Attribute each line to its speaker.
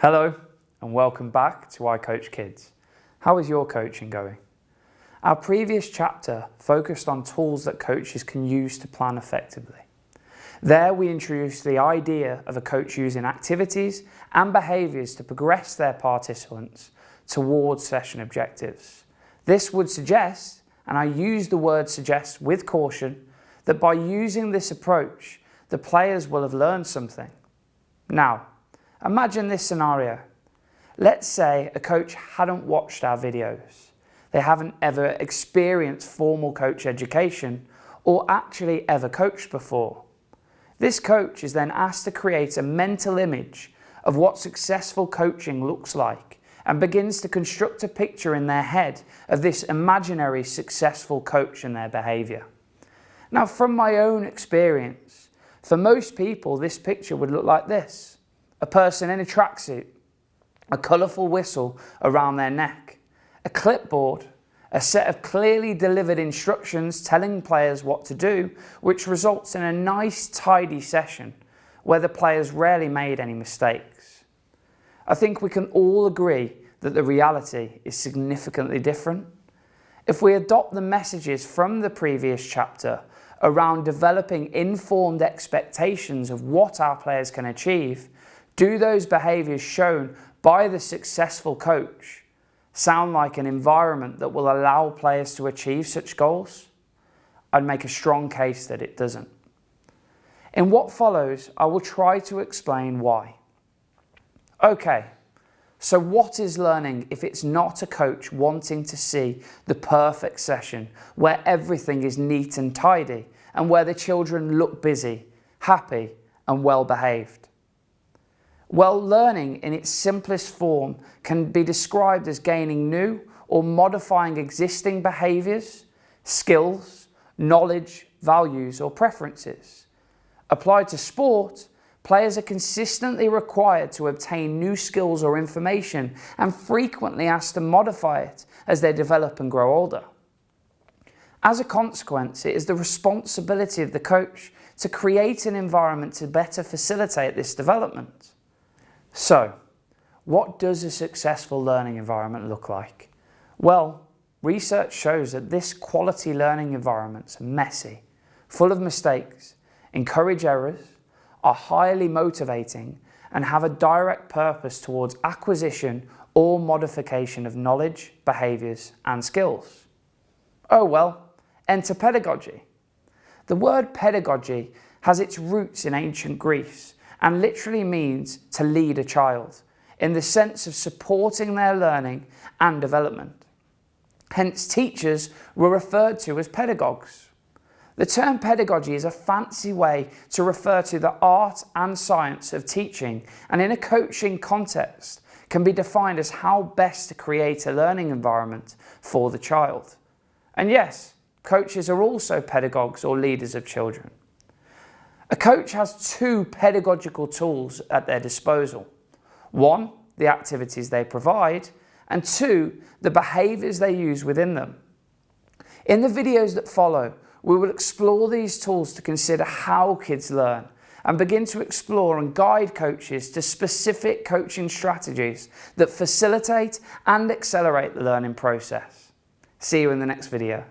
Speaker 1: Hello and welcome back to iCoachKids. How is your coaching going? Our previous chapter focused on tools that coaches can use to plan effectively. There we introduced the idea of a coach using activities and behaviours to progress their participants towards session objectives. This would suggest, and I use the word suggest with caution, that by using this approach, the players will have learned something. Now, imagine this scenario. Let's say a coach hadn't watched our videos. They haven't ever experienced formal coach education or actually ever coached before. This coach is then asked to create a mental image of what successful coaching looks like and begins to construct a picture in their head of this imaginary successful coach and their behaviour. Now, from my own experience, for most people this picture would look like this. A person in a tracksuit, a colourful whistle around their neck, a clipboard, a set of clearly delivered instructions telling players what to do, which results in a nice tidy session where the players rarely made any mistakes. I think we can all agree that the reality is significantly different. If we adopt the messages from the previous chapter around developing informed expectations of what our players can achieve, do those behaviours shown by the successful coach sound like an environment that will allow players to achieve such goals? I'd make a strong case that it doesn't. In what follows, I will try to explain why. Okay, so what is learning if it's not a coach wanting to see the perfect session where everything is neat and tidy and where the children look busy, happy and well behaved? Well, learning in its simplest form can be described as gaining new or modifying existing behaviours, skills, knowledge, values or preferences. Applied to sport, players are consistently required to obtain new skills or information and frequently asked to modify it as they develop and grow older. As a consequence, it is the responsibility of the coach to create an environment to better facilitate this development. So, what does a successful learning environment look like? Well, research shows that this quality learning environments are messy, full of mistakes, encourage errors, are highly motivating, and have a direct purpose towards acquisition or modification of knowledge, behaviours and skills. Oh well, enter pedagogy. The word pedagogy has its roots in ancient Greece and literally means to lead a child, in the sense of supporting their learning and development. Hence, teachers were referred to as pedagogues. The term pedagogy is a fancy way to refer to the art and science of teaching, and in a coaching context can be defined as how best to create a learning environment for the child. And yes, coaches are also pedagogues or leaders of children. A coach has two pedagogical tools at their disposal. One, the activities they provide, and two, the behaviours they use within them. In the videos that follow, we will explore these tools to consider how kids learn and begin to explore and guide coaches to specific coaching strategies that facilitate and accelerate the learning process. See you in the next video.